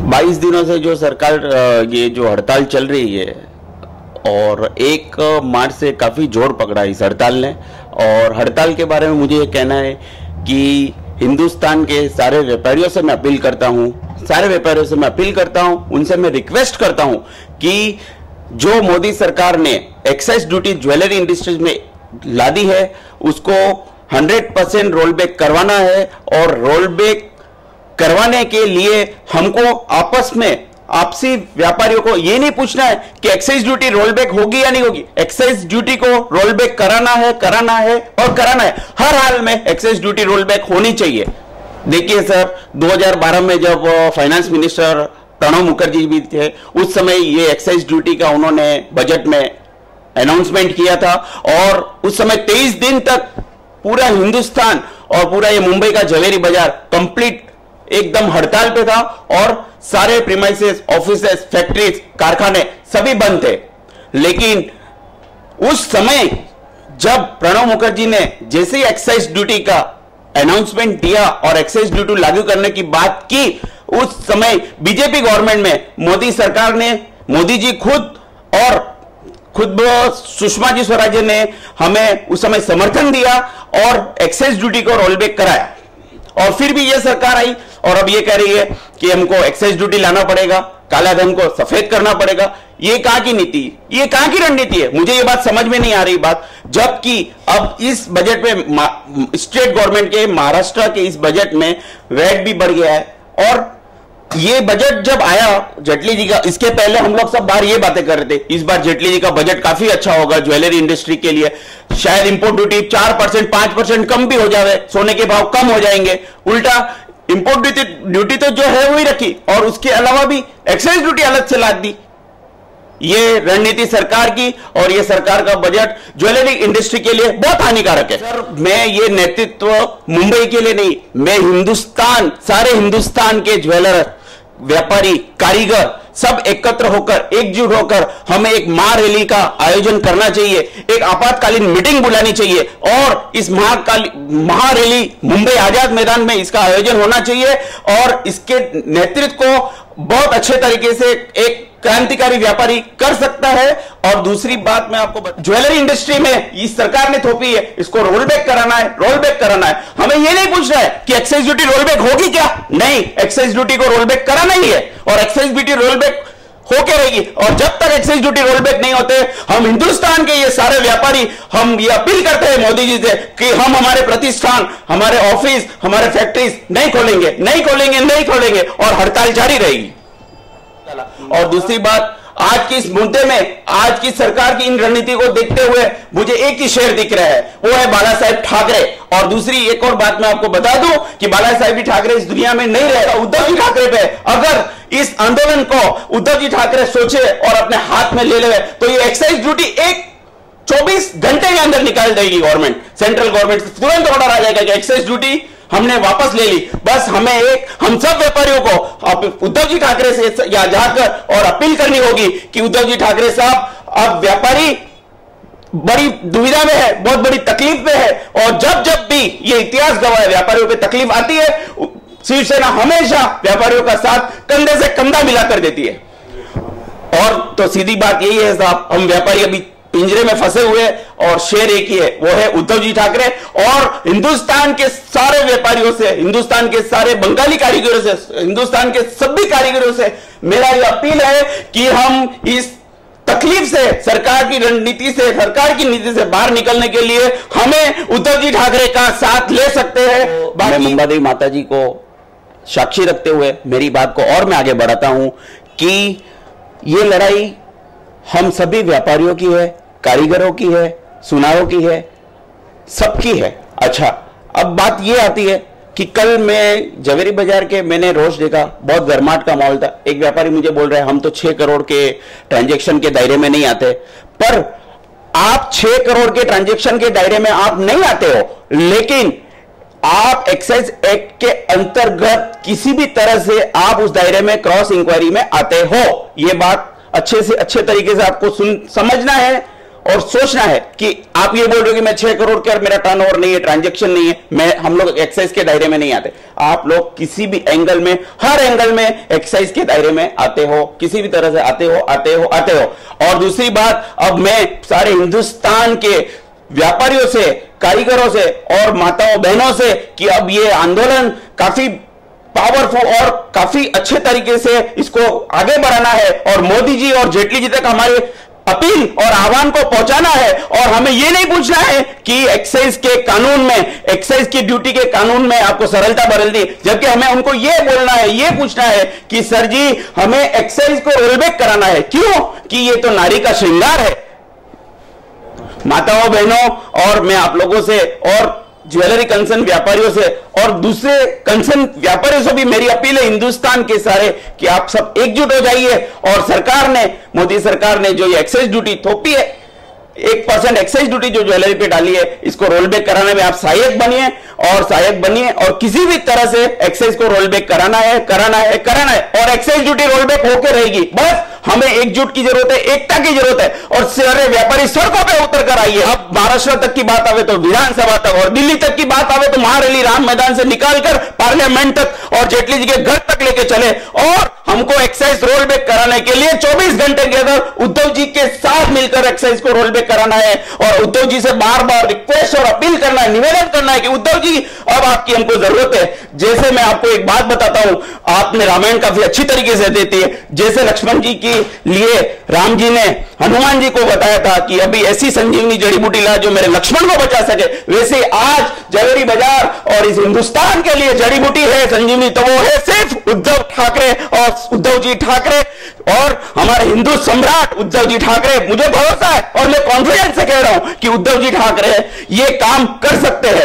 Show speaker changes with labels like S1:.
S1: 22 दिनों से जो सरकार ये जो हड़ताल चल रही है और 1 मार्च से काफ़ी जोर पकड़ा इस हड़ताल ने। और हड़ताल के बारे में मुझे ये कहना है कि हिंदुस्तान के सारे व्यापारियों से मैं अपील करता हूँ, उनसे मैं रिक्वेस्ट करता हूँ कि जो मोदी सरकार ने एक्साइज ड्यूटी ज्वेलरी इंडस्ट्रीज में ला दी है उसको 100% रोल बैक करवाना है। और रोल बैक करवाने के लिए हमको आपस में आपसी व्यापारियों को ये नहीं पूछना है कि एक्साइज ड्यूटी रोल बैक होगी या नहीं होगी। एक्साइज ड्यूटी को रोल बैक कराना है। हर हाल में एक्साइज ड्यूटी रोल बैक होनी चाहिए। देखिए सर, 2012 में जब फाइनेंस मिनिस्टर प्रणब मुखर्जी भी थे, उस समय ये एक्साइज ड्यूटी का उन्होंने बजट में अनाउंसमेंट किया था और उस समय 23 दिन तक पूरा हिंदुस्तान और पूरा ये मुंबई का ज्वेलरी बाजार कंप्लीट एकदम हड़ताल पे था और सारे प्रीमाइसेस, ऑफिसेस, फैक्ट्रीज, कारखाने सभी बंद थे। लेकिन उस समय जब प्रणब मुखर्जी ने जैसे ही एक्साइज ड्यूटी का अनाउंसमेंट दिया और एक्साइज ड्यूटी लागू करने की बात की, उस समय बीजेपी गवर्नमेंट में मोदी सरकार ने, मोदी जी खुद सुषमा जी स्वराज ने हमें उस समय समर्थन दिया और एक्साइज ड्यूटी को रोल बैक कराया। और फिर भी ये सरकार आई और अब ये कह रही है कि हमको एक्साइज ड्यूटी लाना पड़ेगा, काला धन को सफेद करना पड़ेगा। ये कहां की नीति, ये कहां की रणनीति है? मुझे ये बात समझ में नहीं आ रही बात। जबकि अब इस बजट में स्टेट गवर्नमेंट के, महाराष्ट्र के इस बजट में वैट भी बढ़ गया है। और ये बजट जब आया जेटली जी का, इसके पहले हम लोग सब बार ये बातें कर रहे थे इस बार जेटली जी का बजट काफी अच्छा होगा ज्वेलरी इंडस्ट्री के लिए। शायद इंपोर्ट ड्यूटी 4%, 5% कम भी हो जाए, सोने के भाव कम हो जाएंगे। उल्टा इंपोर्ट ड्यूटी तो जो है वही रखी और उसके अलावा भी एक्साइज ड्यूटी अलग से लाद दी। ये रणनीति सरकार की और ये सरकार का बजट ज्वेलरी इंडस्ट्री के लिए बहुत हानिकारक है। सर, मैं ये नेतृत्व मुंबई के लिए नहीं, मैं सारे हिंदुस्तान के ज्वेलर, व्यापारी, कारीगर सब एकत्र होकर, एकजुट होकर हमें एक महारैली का आयोजन करना चाहिए, एक आपातकालीन मीटिंग बुलानी चाहिए और इस महारैली मुंबई आजाद मैदान में इसका आयोजन होना चाहिए। और इसके नेतृत्व को बहुत अच्छे तरीके से एक क्रांतिकारी व्यापारी कर सकता है। और दूसरी बात मैं आपको ज्वेलरी इंडस्ट्री में इस सरकार ने थोपी है, इसको रोल बैक कराना है। हमें ये नहीं पूछना है कि एक्साइज ड्यूटी रोल बैक होगी क्या, नहीं, एक्साइज ड्यूटी को रोल बैक कराना ही है और एक्साइज ड्यूटी रोल बैक होके रहेगी। और जब तक एक्साइज ड्यूटी रोल बैक नहीं होते, हम हिंदुस्तान के ये सारे व्यापारी हम ये अपील करते हैं मोदी जी से कि हम हमारे प्रतिष्ठान, हमारे ऑफिस, हमारे फैक्ट्रीज नहीं खोलेंगे और हड़ताल जारी रहेगी। और दूसरी बात, आज की इस मुद्दे में, आज की सरकार की इन रणनीति को देखते हुए मुझे एक ही शेर दिख रहा है, वो है बाला साहेब ठाकरे। और दूसरी एक और बात मैं आपको बता दूं कि बाला साहेब ठाकरे इस दुनिया में नहीं रहेगा, उद्धव जी ठाकरे पे। अगर इस आंदोलन को उद्धव जी ठाकरे सोचे और अपने हाथ में ले ले तो ये एक्साइज ड्यूटी 24 घंटे के अंदर निकाल देगी गवर्नमेंट, सेंट्रल गवर्नमेंट तुरंत ऑर्डर आ जाएगा कि एक्साइज ड्यूटी हमने वापस ले ली। बस हमें हम सब व्यापारियों को उद्धव जी ठाकरे से या जाकर और अपील करनी होगी कि उद्धव जी ठाकरे साहब, अब व्यापारी बड़ी दुविधा में है, बहुत बड़ी तकलीफ में है और जब भी ये इतिहास गवाह है, व्यापारियों पे तकलीफ आती है, शिवसेना हमेशा व्यापारियों का साथ कंधे से कंधा मिलाकर देती है। और तो सीधी बात यही है साहब, हम व्यापारी अभी पिंजरे में फंसे हुए और शेर एक ही है, वो है उद्धव जी ठाकरे। और हिंदुस्तान के सारे व्यापारियों से, हिंदुस्तान के सारे बंगाली कारीगरों से, हिंदुस्तान के सभी कारीगरों से मेरा यह अपील है कि हम इस तकलीफ से, सरकार की रणनीति से, सरकार की नीति से बाहर निकलने के लिए हमें उद्धव जी ठाकरे का साथ ले सकते हैं। मैं मुंबा देवी माता जी को साक्षी रखते हुए मेरी बात को और मैं आगे बढ़ाता हूं कि यह लड़ाई हम सभी व्यापारियों की है, कारीगरों की है, सुनारों की है, सबकी है। अच्छा, अब बात यह आती है कि कल मैं ज्वेलरी बाजार के मैंने रोज देखा, बहुत गर्माहट का माहौल था। एक व्यापारी मुझे बोल रहे हैं हम तो 6 करोड़ के ट्रांजैक्शन के दायरे में नहीं आते। पर आप 6 करोड़ के ट्रांजैक्शन के दायरे में आप नहीं आते हो, लेकिन आप एक्साइज एक्ट के अंतर्गत किसी भी तरह से आप उस दायरे में क्रॉस इंक्वायरी में आते हो। यह बात अच्छे से अच्छे तरीके से आपको समझना है और सोचना है कि आप ये बोल रहे हो कि मैं 6 करोड़ का मेरा टर्नओवर नहीं है, ट्रांजैक्शन नहीं है, हम लोग एक्साइज के दायरे में नहीं आते। आप लोग किसी भी एंगल में, हर एंगल में एक्साइज के दायरे में आते हो, किसी भी तरह से आते हो। और दूसरी बात, अब मैं सारे हिंदुस्तान के व्यापारियों से, कारीगरों से और माताओं बहनों से कि अब ये आंदोलन काफी पावरफुल और काफी अच्छे तरीके से इसको आगे बढ़ाना है और मोदी जी और जेटली जी तक हमारी अपील और आह्वान को पहुंचाना है। और हमें यह नहीं पूछना है कि एक्साइज के कानून में, एक्साइज की ड्यूटी के कानून में आपको सरलता बदल दी, जबकि हमें उनको यह बोलना है, यह पूछना है कि सर जी हमें एक्साइज को रोलबैक कराना है। क्यों? कि ये तो नारी का श्रृंगार है। माताओं बहनों, और मैं आप लोगों से और ज्वेलरी कंसर्न व्यापारियों से और दूसरे कंसर्न व्यापारियों से भी मेरी अपील है, हिंदुस्तान के सारे, कि आप सब एकजुट हो जाइए। और सरकार ने, मोदी सरकार ने जो ये एक्साइज ड्यूटी थोपी है, 1% एक्साइज ड्यूटी जो ज्वेलरी पे डाली है, इसको रोलबैक कराने में आप सहायक बनिए और किसी भी तरह से एक्साइज को रोलबैक कराना है और एक्साइज ड्यूटी रोलबैक होकर रहेगी। बस हमें एकजुट की जरूरत है, एकता की जरूरत है और सारे व्यापारी सड़कों पे उतर कर आइए। अब महाराष्ट्र तक की बात आवे तो विधानसभा तक, और दिल्ली तक की बात आवे तो महारैली राम मैदान से निकालकर पार्लियामेंट तक और जेटली जी के घर तक लेके चले। और हमको एक्साइज रोलबैक कराने के लिए 24 घंटे के अंदर उद्धव जी के साथ मिलकर एक्साइज को रोलबैक कराना है और उद्धव जी से बार बार रिक्वेस्ट और अपील करना है, निवेदन करना है कि उद्धव जी अब आपकी हमको जरूरत है। जैसे मैं आपको एक बात बताता हूं, आपने रामायण काफी अच्छी तरीके से देती है। जैसे लक्ष्मण जी के लिए राम जी ने हनुमान जी को बताया था कि अभी ऐसी संजीवनी जड़ी बूटी ला जो मेरे लक्ष्मण को बचा सके, वैसे आज जवेरी बाजार और इस हिंदुस्तान के लिए जड़ी बूटी है संजीवनी, तो वो है सिर्फ उद्धव ठाकरे और उद्धव जी ठाकरे और हमारे हिंदू सम्राट उद्धव जी ठाकरे। मुझे भरोसा है और मैं कॉन्फिडेंस से कह रहा हूं कि उद्धव जी ठाकरे ये काम कर सकते हैं।